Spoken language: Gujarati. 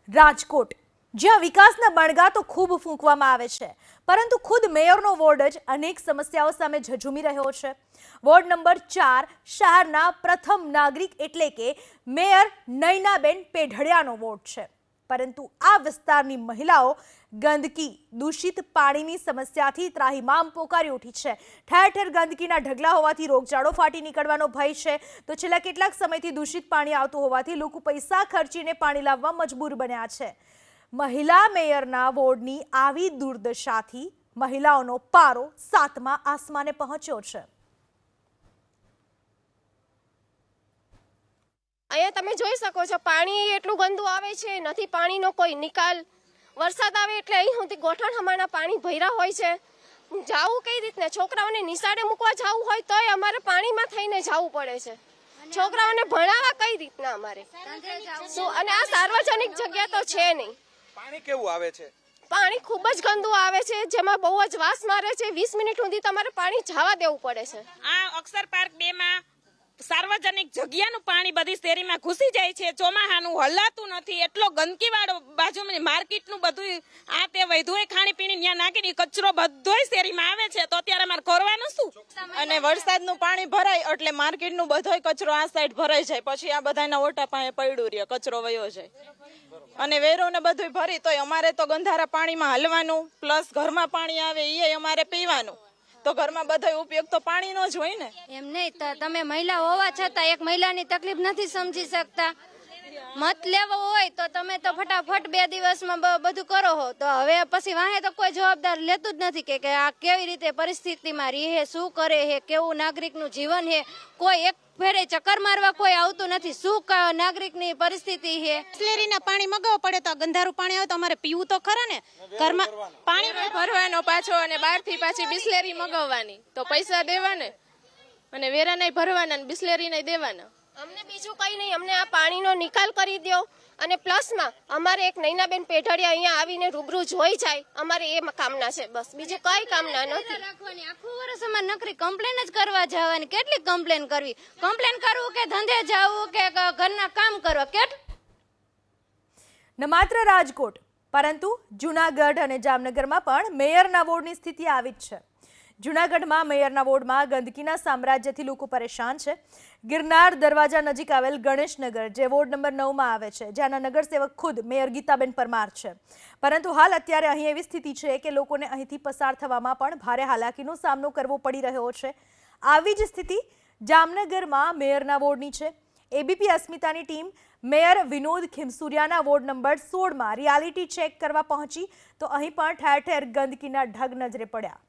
રાજકોટ, જ્યાં વિકાસના બણગા તો ખૂબ ફૂંકવામાં આવે છે, પરંતુ ખુદ મેયરનો વોર્ડ જ અનેક સમસ્યાઓ સામે ઝઝૂમી રહ્યો છે. વોર્ડ નંબર 4 શહેરના પ્રથમ નાગરિક એટલે કે મેયર નયનાબેન પેઢડિયાનો વોર્ડ છે. પરંતુ આ વિસ્તારની મહિલાઓ ગંદકી, દૂષિત પાણીની સમસ્યાથી ત્રાહિમામ પોકારી ઉઠી છે. ઠેર ઠેર ગંદકીના ઢગલા હોવાથી રોગચાળો ફાટી નીકળવાનો ભય છે. તો છેલ્લા કેટલાક સમયથી દૂષિત પાણી આવતું હોવાથી લોકો પૈસા ખર્ચીને પાણી લાવવા મજબૂર બન્યા છે. મહિલા મેયરના વોર્ડની આવી દુર્દશાથી મહિલાઓનો પારો 7મા આસમાને પહોંચ્યો છે. અહીંયા તમે જોઈ શકો છો, પાણી એટલું ગંદુ આવે છે, નથી પાણીનો કોઈ નિકાલ. વરસાદ આવે એટલે અહીં સુધી ગોઠણ હમાણા પાણી ભર્યા હોય છે. જાવું કઈ રીતને? છોકરાઓને નિશાળે મૂકવા જવું હોય તોય અમારે પાણીમાં થઈને જવું પડે છે. છોકરાઓને ભણાવવા કઈ રીતના અમારે શું? અને આ સાર્વજનિક જગ્યા તો છે નહીં. પાણી કેવું આવે છે? પાણી ખૂબ જ ગંદુ આવે છે, જેમાં બહુ જ વાસ મારે છે. 20 મિનિટ સુધી તમારે પાણી જવા દેવું પડે છે. આ અક્ષર પાર્ક 2 માં સાર્વજનિક જગ્યાનું પાણી બધી શેરીમાં ઘૂસી જાય છે. ચોમાહાનું હલાતું નથી, એટલો ગંદકી વાળો બાજુમાં માર્કેટનું બધું આ તે વૈધુય ખાણીપીણી ત્યાં નાખીને કચરો બધોય શેરીમાં આવે છે. તો અત્યારે અમારે કરવાનું શું? અને વરસાદનું પાણી ભરાય એટલે માર્કેટનું બધોય કચરો આ સાઈડ ભરાઈ જાય, પછી આ બધાના ઓટા પાસે પડ્યું રહે, કચરો વયો જાય. અને વેરો ને બધું ભરી તોય અમારે તો ગંધારા પાણીમાં હલવાનું, પ્લસ ઘરમાં પાણી આવે એ અમારે પીવાનું. તો ઘરમાં બધો ઉપયોગ તો પાણીનો જ હોય ને. એમ નહીં, તમે મહિલા હોવા છતાં એક મહિલાની તકલીફ નથી સમજી શકતા. મત લેવો હોય તો તમે તો ફટાફટ 2 દિવસમાં બધું કરો હો. તો હવે પછી વાહે તો કોઈ જવાબદાર લેતું જ નથી કે આ કેવી રીતે પરિસ્થિતિમાં રહે, શું કરે છે, કેવું નાગરિકનું જીવન છે. કોઈ એક ફેરે ચક્કર મારવા કોઈ આવતું નથી. શું નાગરિકની પરિસ્થિતિ છે? બિસ્લેરીના પાણી મગાવવું પડે તો ગંધારું પાણી આવે તો અમારે પીવું તો ખરા ને. ઘરમાં પાણી ભરવાનો પાછો અને બહારથી પાછી બિસ્લેરી મગાવવાની, તો પૈસા દેવાને અને વેરા નહીં ભરવાના અને બિસ્લેરી નહીં દેવાના. અમને બીજું કંઈ નહીં, અમને આ પાણીનો નિકાલ કરી દો. અને પ્લસમાં અમારે એક નયનાબેન પેઢડિયા અહીંયા આવીને રૂબરૂ જોઈ જાય, અમારે એ કામના છે. બસ બીજી કઈ કામના નથી. આખું વર્ષ અમારે નકરી કમ્પ્લેન જ કરવા જવાની. કેટલી કમ્પ્લેન કરવી? કમ્પ્લેન કરવું કે ધંધે જવું કે ઘરના કામ કરવા? ન માત્ર રાજકોટ, પરંતુ જૂનાગઢ અને જામનગરમાં પણ મેયરના વોર્ડની સ્થિતિ આવી જ છે. જૂનાગઢમાં મેયરના વોર્ડમાં ગંદકીના સામ્રાજ્યથી લોકો પરેશાન છે. ગિરનાર દરવાજા નજીક આવેલ ગણેશનગર, જે વોર્ડ નંબર 9માં આવે છે, જ્યાંના નગરસેવક ખુદ મેયર ગીતાબેન પરમાર છે. પરંતુ હાલ અત્યારે અહીં એવી સ્થિતિ છે કે લોકોને અહીંથી પસાર થવામાં પણ ભારે હાલાકીનો સામનો કરવો પડી રહ્યો છે. આવી જ સ્થિતિ જામનગરમાં મેયરના વોર્ડની છે. એબીપી અસ્મિતાની ટીમ મેયર વિનોદ ખીમસુરિયાના વોર્ડ નંબર 16માં રિયાલિટી ચેક કરવા પહોંચી તો અહીં પણ ઠેર ઠેર ગંદકીના ઢગ નજરે પડ્યા.